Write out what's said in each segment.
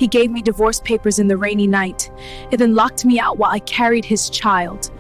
He gave me divorce papers in the rainy night, and then locked me out while I carried his child.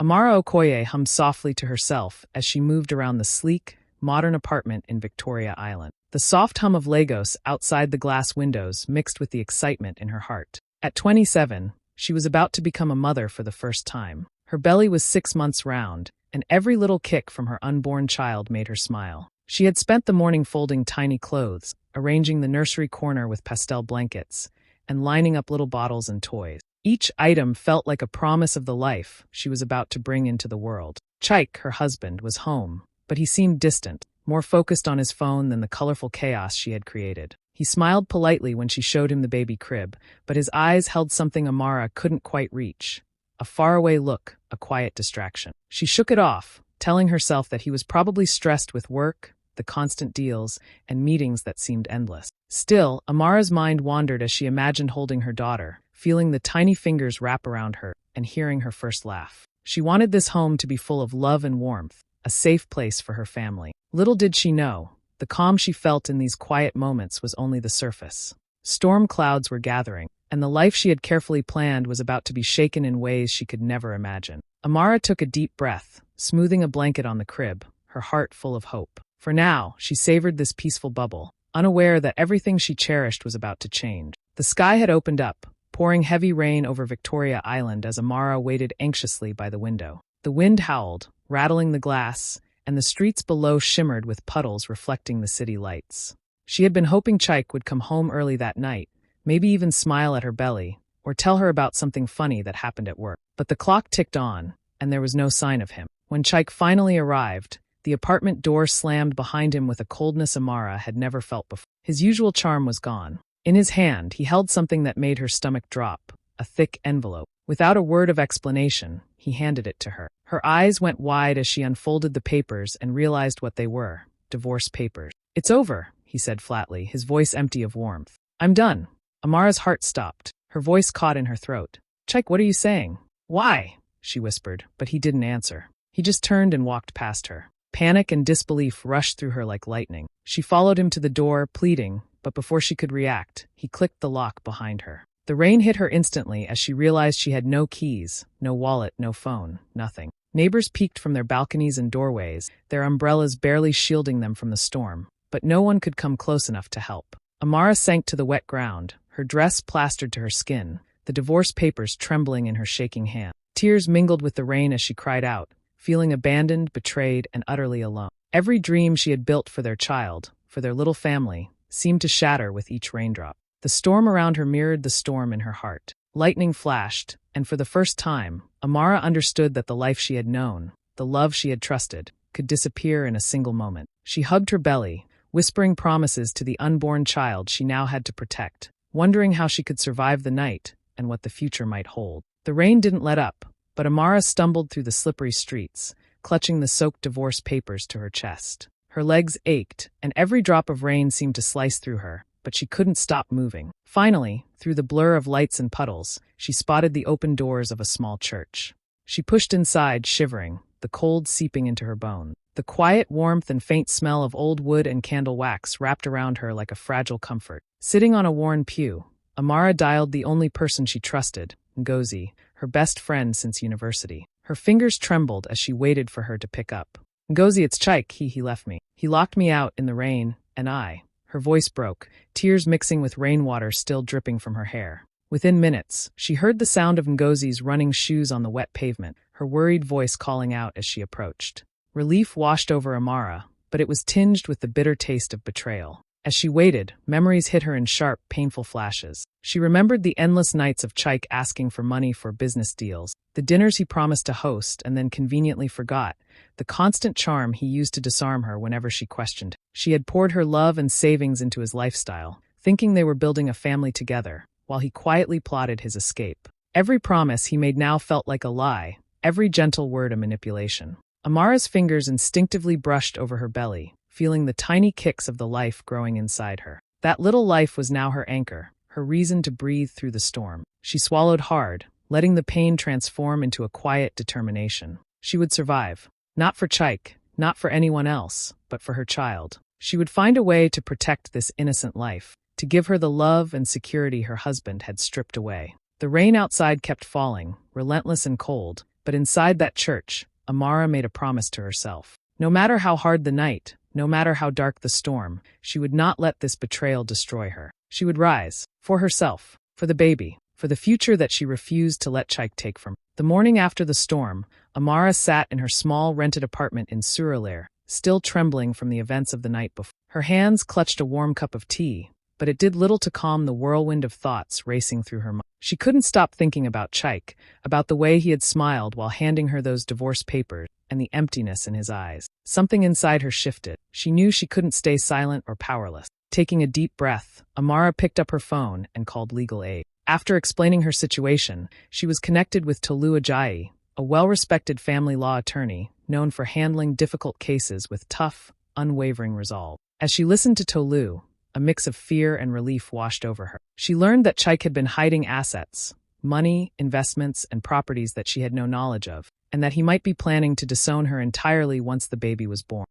Amara Okoye hummed softly to herself as she moved around the sleek, modern apartment in Victoria Island. The soft hum of Lagos outside the glass windows mixed with the excitement in her heart. At 27, she was about to become a mother for the first time. Her belly was 6 months round, and every little kick from her unborn child made her smile. She had spent the morning folding tiny clothes, arranging the nursery corner with pastel blankets, and lining up little bottles and toys. Each item felt like a promise of the life she was about to bring into the world. Chaik, her husband, was home, but he seemed distant, more focused on his phone than the colorful chaos she had created. He smiled politely when she showed him the baby crib, but his eyes held something Amara couldn't quite reach. A faraway look, a quiet distraction. She shook it off, telling herself that he was probably stressed with work, the constant deals, and meetings that seemed endless. Still, Amara's mind wandered as she imagined holding her daughter, feeling the tiny fingers wrap around her, and hearing her first laugh. She wanted this home to be full of love and warmth, a safe place for her family. Little did she know, the calm she felt in these quiet moments was only the surface. Storm clouds were gathering, and the life she had carefully planned was about to be shaken in ways she could never imagine. Amara took a deep breath, smoothing a blanket on the crib, her heart full of hope. For now, she savored this peaceful bubble, unaware that everything she cherished was about to change. The sky had opened up, pouring heavy rain over Victoria Island as Amara waited anxiously by the window. The wind howled, rattling the glass, and the streets below shimmered with puddles reflecting the city lights. She had been hoping Chaik would come home early that night, maybe even smile at her belly, or tell her about something funny that happened at work. But the clock ticked on, and there was no sign of him. When Chaik finally arrived, the apartment door slammed behind him with a coldness Amara had never felt before. His usual charm was gone. In his hand, he held something that made her stomach drop, a thick envelope. Without a word of explanation, he handed it to her. Her eyes went wide as she unfolded the papers and realized what they were: divorce papers. "It's over," he said flatly, his voice empty of warmth. "I'm done." Amara's heart stopped. Her voice caught in her throat. "Chaik, what are you saying?" "Why?" she whispered, but he didn't answer. He just turned and walked past her. Panic and disbelief rushed through her like lightning. She followed him to the door, pleading, but before she could react, he clicked the lock behind her. The rain hit her instantly as she realized she had no keys, no wallet, no phone, nothing. Neighbors peeked from their balconies and doorways, their umbrellas barely shielding them from the storm, but no one could come close enough to help. Amara sank to the wet ground, her dress plastered to her skin, the divorce papers trembling in her shaking hand. Tears mingled with the rain as she cried out, feeling abandoned, betrayed, and utterly alone. Every dream she had built for their child, for their little family, seemed to shatter with each raindrop. The storm around her mirrored the storm in her heart. Lightning flashed, and for the first time, Amara understood that the life she had known, the love she had trusted, could disappear in a single moment. She hugged her belly, whispering promises to the unborn child she now had to protect, wondering how she could survive the night and what the future might hold. The rain didn't let up, but Amara stumbled through the slippery streets, clutching the soaked divorce papers to her chest. Her legs ached, and every drop of rain seemed to slice through her, but she couldn't stop moving. Finally, through the blur of lights and puddles, she spotted the open doors of a small church. She pushed inside, shivering, the cold seeping into her bones. The quiet warmth and faint smell of old wood and candle wax wrapped around her like a fragile comfort. Sitting on a worn pew, Amara dialed the only person she trusted, Ngozi, her best friend since university. Her fingers trembled as she waited for her to pick up. "Ngozi, it's Chaik. He left me. He locked me out in the rain, and I..." Her voice broke, tears mixing with rainwater still dripping from her hair. Within minutes, she heard the sound of Ngozi's running shoes on the wet pavement, her worried voice calling out as she approached. Relief washed over Amara, but it was tinged with the bitter taste of betrayal. As she waited, memories hit her in sharp, painful flashes. She remembered the endless nights of Chaik asking for money for business deals, the dinners he promised to host and then conveniently forgot, the constant charm he used to disarm her whenever she questioned. She had poured her love and savings into his lifestyle, thinking they were building a family together, while he quietly plotted his escape. Every promise he made now felt like a lie, every gentle word a manipulation. Amara's fingers instinctively brushed over her belly, feeling the tiny kicks of the life growing inside her. That little life was now her anchor, her reason to breathe through the storm. She swallowed hard, letting the pain transform into a quiet determination. She would survive. Not for Chaik, not for anyone else, but for her child. She would find a way to protect this innocent life. to give her the love and security her husband had stripped away. The rain outside kept falling, relentless and cold, but inside that church, Amara made a promise to herself. No matter how hard the night, no matter how dark the storm, she would not let this betrayal destroy her. She would rise, for herself, for the baby, for the future that she refused to let Chaik take from her. The morning after the storm, Amara sat in her small rented apartment in Suralere, still trembling from the events of the night before. Her hands clutched a warm cup of tea, but it did little to calm the whirlwind of thoughts racing through her mind. She couldn't stop thinking about Chaik, about the way he had smiled while handing her those divorce papers, and the emptiness in his eyes. Something inside her shifted. She knew she couldn't stay silent or powerless. Taking a deep breath, Amara picked up her phone and called legal aid. After explaining her situation, she was connected with Tolu Ajayi, a well-respected family law attorney known for handling difficult cases with tough, unwavering resolve. As she listened to Tolu, a mix of fear and relief washed over her. She learned that Chaik had been hiding assets, money, investments, and properties that she had no knowledge of, and that he might be planning to disown her entirely once the baby was born.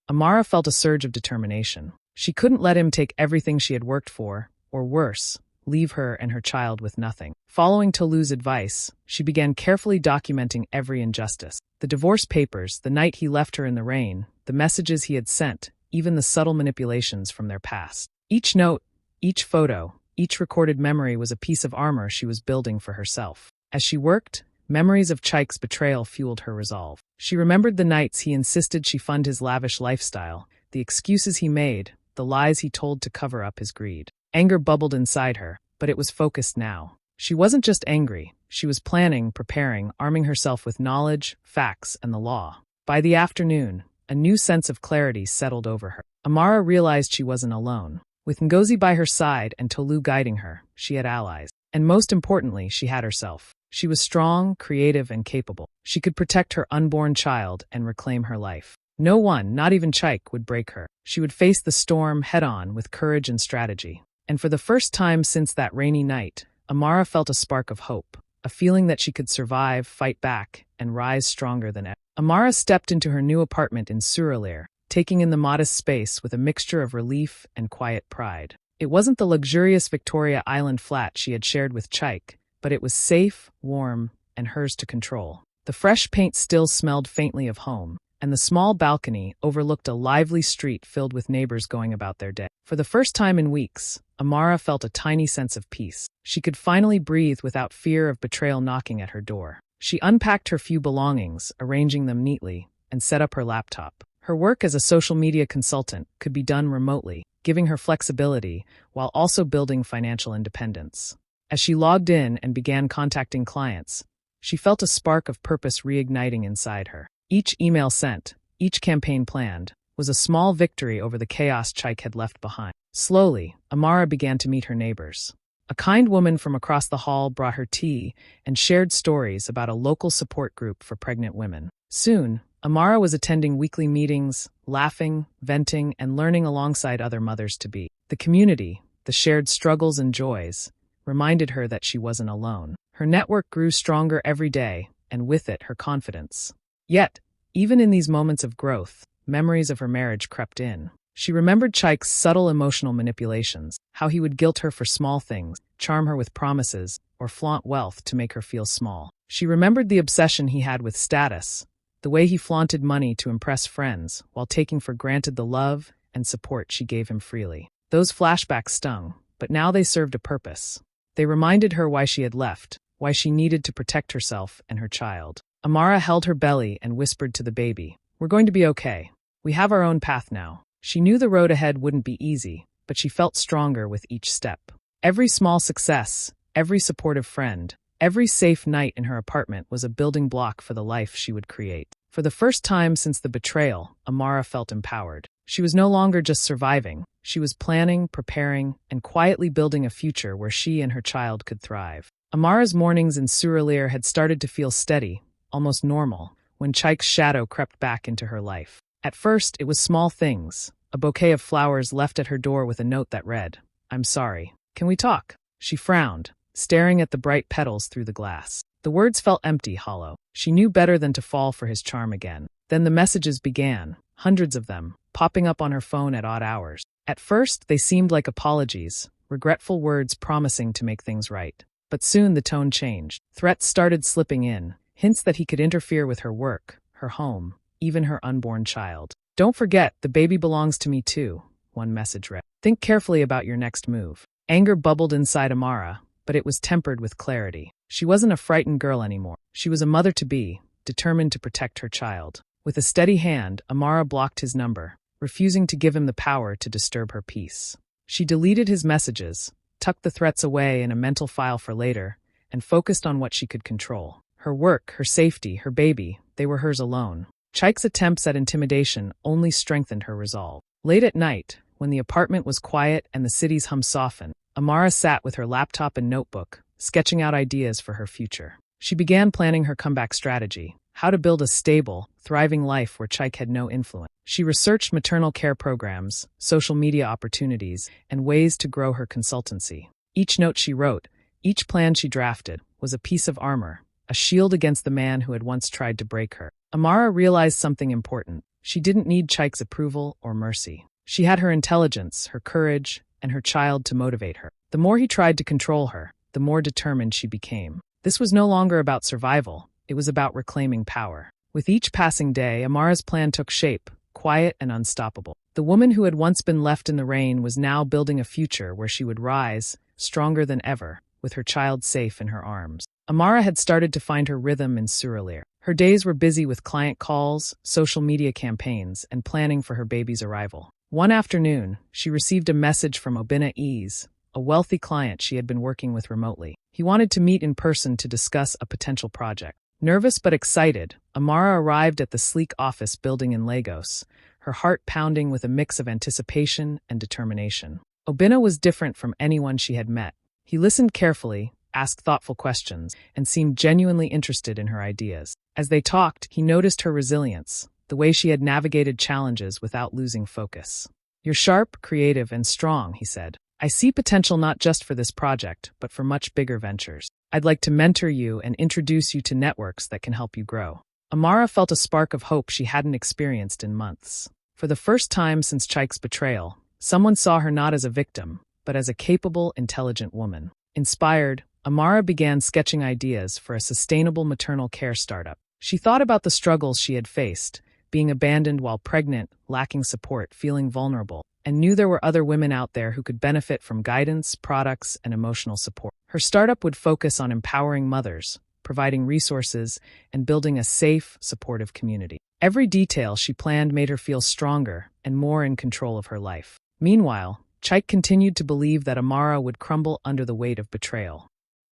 Amara felt a surge of determination. She couldn't let him take everything she had worked for, or worse, leave her and her child with nothing. Following Tolu's advice, she began carefully documenting every injustice. The divorce papers, the night he left her in the rain, the messages he had sent, even the subtle manipulations from their past. Each note, each photo, each recorded memory was a piece of armor she was building for herself. As she worked, memories of Chaik's betrayal fueled her resolve. She remembered the nights he insisted she fund his lavish lifestyle, the excuses he made, the lies he told to cover up his greed. Anger bubbled inside her, but it was focused now. She wasn't just angry, she was planning, preparing, arming herself with knowledge, facts, and the law. By the afternoon, a new sense of clarity settled over her. Amara realized she wasn't alone. With Ngozi by her side and Tolu guiding her, she had allies. And most importantly, she had herself. She was strong, creative, and capable. She could protect her unborn child and reclaim her life. No one, not even Chaik, would break her. She would face the storm head-on with courage and strategy. And for the first time since that rainy night, Amara felt a spark of hope, a feeling that she could survive, fight back, and rise stronger than ever. Amara stepped into her new apartment in Suralere, taking in the modest space with a mixture of relief and quiet pride. It wasn't the luxurious Victoria Island flat she had shared with Chaik, but it was safe, warm, and hers to control. The fresh paint still smelled faintly of home, and the small balcony overlooked a lively street filled with neighbors going about their day. For the first time in weeks, Amara felt a tiny sense of peace. She could finally breathe without fear of betrayal knocking at her door. She unpacked her few belongings, arranging them neatly, and set up her laptop. Her work as a social media consultant could be done remotely, giving her flexibility while also building financial independence. As she logged in and began contacting clients, she felt a spark of purpose reigniting inside her. Each email sent, each campaign planned, was a small victory over the chaos Chaik had left behind. Slowly, Amara began to meet her neighbors. A kind woman from across the hall brought her tea and shared stories about a local support group for pregnant women. Soon, Amara was attending weekly meetings, laughing, venting, and learning alongside other mothers-to-be. The community, the shared struggles and joys, reminded her that she wasn't alone. Her network grew stronger every day, and with it, her confidence. Yet, even in these moments of growth, memories of her marriage crept in. She remembered Chaik's subtle emotional manipulations, how he would guilt her for small things, charm her with promises, or flaunt wealth to make her feel small. She remembered the obsession he had with status, the way he flaunted money to impress friends while taking for granted the love and support she gave him freely. Those flashbacks stung, but now they served a purpose. They reminded her why she had left, why she needed to protect herself and her child. Amara held her belly and whispered to the baby, "We're going to be okay. We have our own path now." She knew the road ahead wouldn't be easy, but she felt stronger with each step. Every small success, every supportive friend, every safe night in her apartment was a building block for the life she would create. For the first time since the betrayal, Amara felt empowered. She was no longer just surviving. She was planning, preparing, and quietly building a future where she and her child could thrive. Amara's mornings in Suralere had started to feel steady, almost normal, when Chaik's shadow crept back into her life. At first, it was small things. A bouquet of flowers left at her door with a note that read, "I'm sorry. Can we talk?" She frowned, staring at the bright petals through the glass. The words felt empty, hollow. She knew better than to fall for his charm again. Then the messages began, hundreds of them, popping up on her phone at odd hours. At first, they seemed like apologies, regretful words promising to make things right. But soon the tone changed. Threats started slipping in, hints that he could interfere with her work, her home, even her unborn child. "Don't forget, the baby belongs to me too," one message read. "Think carefully about your next move." Anger bubbled inside Amara, but it was tempered with clarity. She wasn't a frightened girl anymore. She was a mother-to-be, determined to protect her child. With a steady hand, Amara blocked his number, refusing to give him the power to disturb her peace. She deleted his messages, tucked the threats away in a mental file for later, and focused on what she could control. Her work, her safety, her baby, they were hers alone. Chaik's attempts at intimidation only strengthened her resolve. Late at night, when the apartment was quiet and the city's hum softened, Amara sat with her laptop and notebook, sketching out ideas for her future. She began planning her comeback strategy, how to build a stable, thriving life where Chaik had no influence. She researched maternal care programs, social media opportunities, and ways to grow her consultancy. Each note she wrote, each plan she drafted, was a piece of armor, a shield against the man who had once tried to break her. Amara realized something important. She didn't need Chaik's approval or mercy. She had her intelligence, her courage, and her child to motivate her. The more he tried to control her, the more determined she became. This was no longer about survival. It was about reclaiming power. With each passing day, Amara's plan took shape, quiet and unstoppable. The woman who had once been left in the rain was now building a future where she would rise, stronger than ever, with her child safe in her arms. Amara had started to find her rhythm in Surulere. Her days were busy with client calls, social media campaigns, and planning for her baby's arrival. One afternoon, she received a message from Obina Ease, a wealthy client she had been working with remotely. He wanted to meet in person to discuss a potential project. Nervous but excited, Amara arrived at the sleek office building in Lagos, her heart pounding with a mix of anticipation and determination. Obina was different from anyone she had met. He listened carefully, asked thoughtful questions, and seemed genuinely interested in her ideas. As they talked, he noticed her resilience, the way she had navigated challenges without losing focus. "You're sharp, creative, and strong," he said. "I see potential not just for this project, but for much bigger ventures. I'd like to mentor you and introduce you to networks that can help you grow." Amara felt a spark of hope she hadn't experienced in months. For the first time since Chaik's betrayal, someone saw her not as a victim, but as a capable, intelligent woman. Inspired, Amara began sketching ideas for a sustainable maternal care startup. She thought about the struggles she had faced, being abandoned while pregnant, lacking support, feeling vulnerable, and knew there were other women out there who could benefit from guidance, products, and emotional support. Her startup would focus on empowering mothers, providing resources, and building a safe, supportive community. Every detail she planned made her feel stronger and more in control of her life. Meanwhile, Chaik continued to believe that Amara would crumble under the weight of betrayal.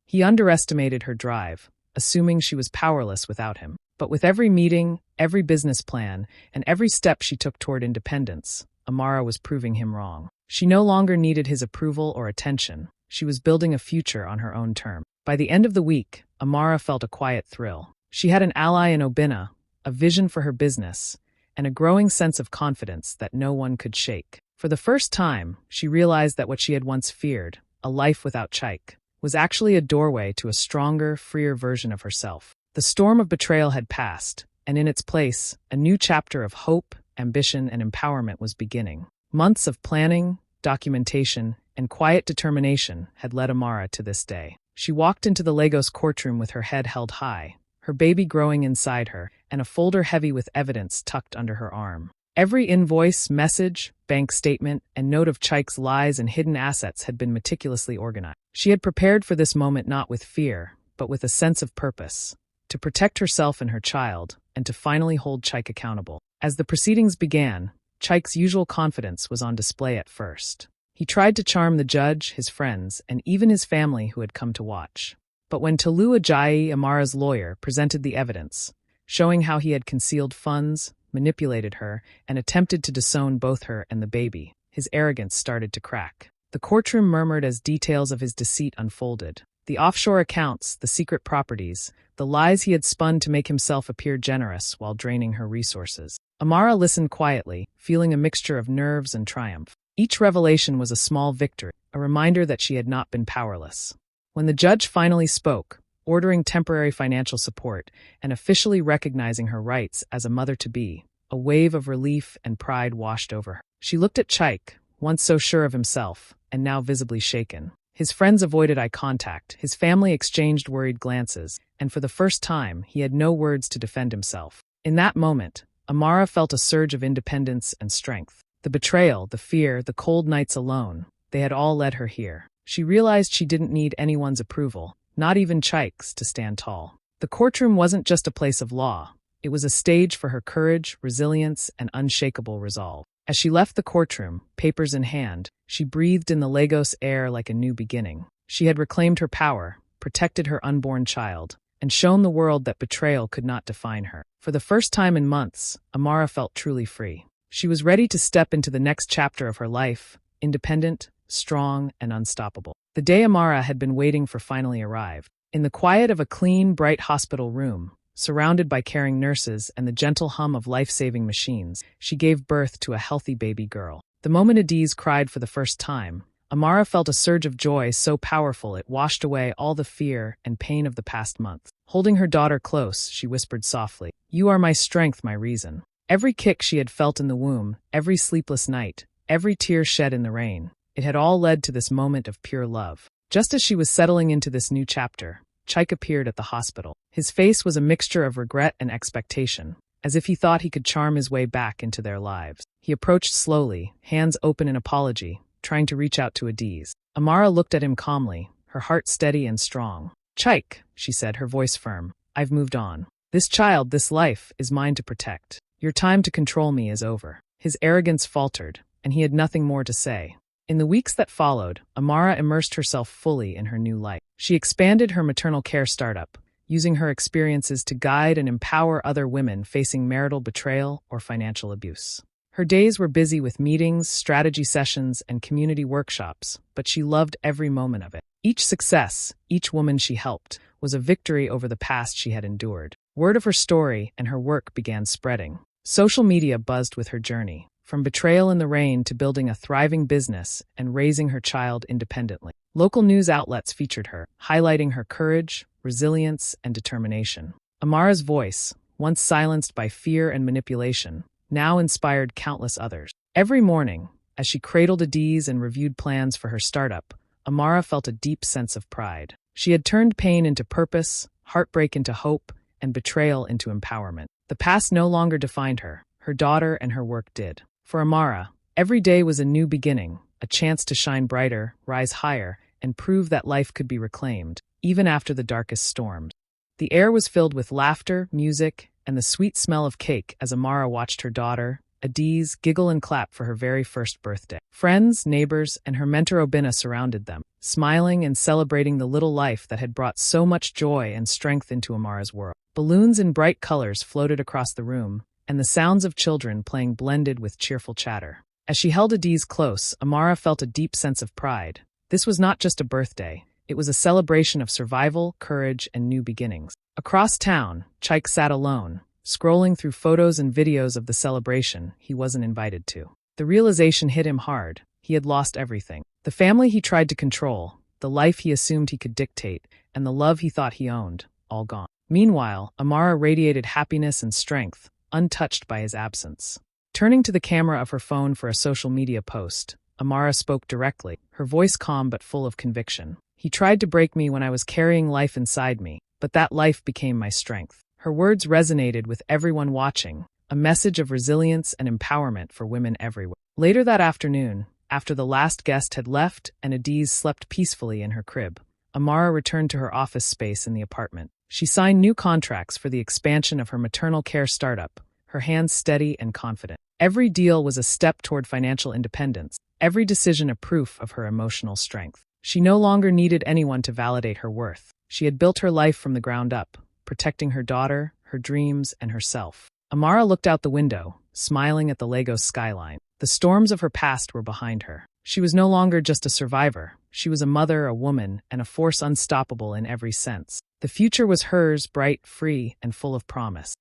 He underestimated her drive, assuming she was powerless without him. But with every meeting, every business plan, and every step she took toward independence, Amara was proving him wrong. She no longer needed his approval or attention. She was building a future on her own terms. By the end of the week, Amara felt a quiet thrill. She had an ally in Obina, a vision for her business, and a growing sense of confidence that no one could shake. For the first time, she realized that what she had once feared, a life without Chaik, was actually a doorway to a stronger, freer version of herself. The storm of betrayal had passed, and in its place, a new chapter of hope, ambition, and empowerment was beginning. Months of planning, documentation, and quiet determination had led Amara to this day. She walked into the Lagos courtroom with her head held high, her baby growing inside her, and a folder heavy with evidence tucked under her arm. Every invoice, message, bank statement, and note of Chaik's lies and hidden assets had been meticulously organized. She had prepared for this moment not with fear, but with a sense of purpose, to protect herself and her child, and to finally hold Chaik accountable. As the proceedings began, Chaik's usual confidence was on display at first. He tried to charm the judge, his friends, and even his family who had come to watch. But when Tolu Ajayi, Amara's lawyer, presented the evidence, showing how he had concealed funds, manipulated her, and attempted to disown both her and the baby, his arrogance started to crack. The courtroom murmured as details of his deceit unfolded. The offshore accounts, the secret properties, the lies he had spun to make himself appear generous while draining her resources. Amara listened quietly, feeling a mixture of nerves and triumph. Each revelation was a small victory, a reminder that she had not been powerless. When the judge finally spoke, ordering temporary financial support and officially recognizing her rights as a mother-to-be, a wave of relief and pride washed over her. She looked at Chaik, once so sure of himself, and now visibly shaken. His friends avoided eye contact, his family exchanged worried glances, and for the first time, he had no words to defend himself. In that moment, Amara felt a surge of independence and strength. The betrayal, the fear, the cold nights alone, they had all led her here. She realized she didn't need anyone's approval, not even Chaik's, to stand tall. The courtroom wasn't just a place of law. It was a stage for her courage, resilience, and unshakable resolve. As she left the courtroom, papers in hand, she breathed in the Lagos air like a new beginning. She had reclaimed her power, protected her unborn child, and shown the world that betrayal could not define her. For the first time in months, Amara felt truly free. She was ready to step into the next chapter of her life, independent, strong, and unstoppable. The day Amara had been waiting for finally arrived. In the quiet of a clean, bright hospital room, surrounded by caring nurses and the gentle hum of life-saving machines, she gave birth to a healthy baby girl. The moment Adiz cried for the first time, Amara felt a surge of joy so powerful it washed away all the fear and pain of the past month. Holding her daughter close, she whispered softly, "You are my strength, my reason." Every kick she had felt in the womb, every sleepless night, every tear shed in the rain, it had all led to this moment of pure love. Just as she was settling into this new chapter, Chaik appeared at the hospital. His face was a mixture of regret and expectation, as if he thought he could charm his way back into their lives. He approached slowly, hands open in apology, trying to reach out to Adiz. Amara looked at him calmly, her heart steady and strong. "Chaik," she said, her voice firm, "I've moved on. This child, this life, is mine to protect. Your time to control me is over." His arrogance faltered, and he had nothing more to say. In the weeks that followed, Amara immersed herself fully in her new life. She expanded her maternal care startup, using her experiences to guide and empower other women facing marital betrayal or financial abuse. Her days were busy with meetings, strategy sessions, and community workshops, but she loved every moment of it. Each success, each woman she helped, was a victory over the past she had endured. Word of her story and her work began spreading. Social media buzzed with her journey, from betrayal in the rain to building a thriving business and raising her child independently. Local news outlets featured her, highlighting her courage, resilience, and determination. Amara's voice, once silenced by fear and manipulation, now inspired countless others. Every morning, as she cradled Adiz and reviewed plans for her startup, Amara felt a deep sense of pride. She had turned pain into purpose, heartbreak into hope, and betrayal into empowerment. The past no longer defined her. Her daughter and her work did. For Amara, every day was a new beginning, a chance to shine brighter, rise higher, and prove that life could be reclaimed, even after the darkest storms. The air was filled with laughter, music, and the sweet smell of cake as Amara watched her daughter, Adiz, giggle and clap for her very first birthday. Friends, neighbors, and her mentor Obina surrounded them, smiling and celebrating the little life that had brought so much joy and strength into Amara's world. Balloons in bright colors floated across the room, and the sounds of children playing blended with cheerful chatter. As she held Adiz close, Amara felt a deep sense of pride. This was not just a birthday. It was a celebration of survival, courage, and new beginnings. Across town, Chaik sat alone, scrolling through photos and videos of the celebration he wasn't invited to. The realization hit him hard. He had lost everything. The family he tried to control, the life he assumed he could dictate, and the love he thought he owned, all gone. Meanwhile, Amara radiated happiness and strength, untouched by his absence. Turning to the camera of her phone for a social media post, Amara spoke directly, her voice calm but full of conviction. "He tried to break me when I was carrying life inside me, but that life became my strength." Her words resonated with everyone watching, a message of resilience and empowerment for women everywhere. Later that afternoon, after the last guest had left and Adiz slept peacefully in her crib, Amara returned to her office space in the apartment. She signed new contracts for the expansion of her maternal care startup, her hands steady and confident. Every deal was a step toward financial independence, every decision a proof of her emotional strength. She no longer needed anyone to validate her worth. She had built her life from the ground up, protecting her daughter, her dreams, and herself. Amara looked out the window, smiling at the Lagos skyline. The storms of her past were behind her. She was no longer just a survivor. She was a mother, a woman, and a force unstoppable in every sense. The future was hers, bright, free, and full of promise.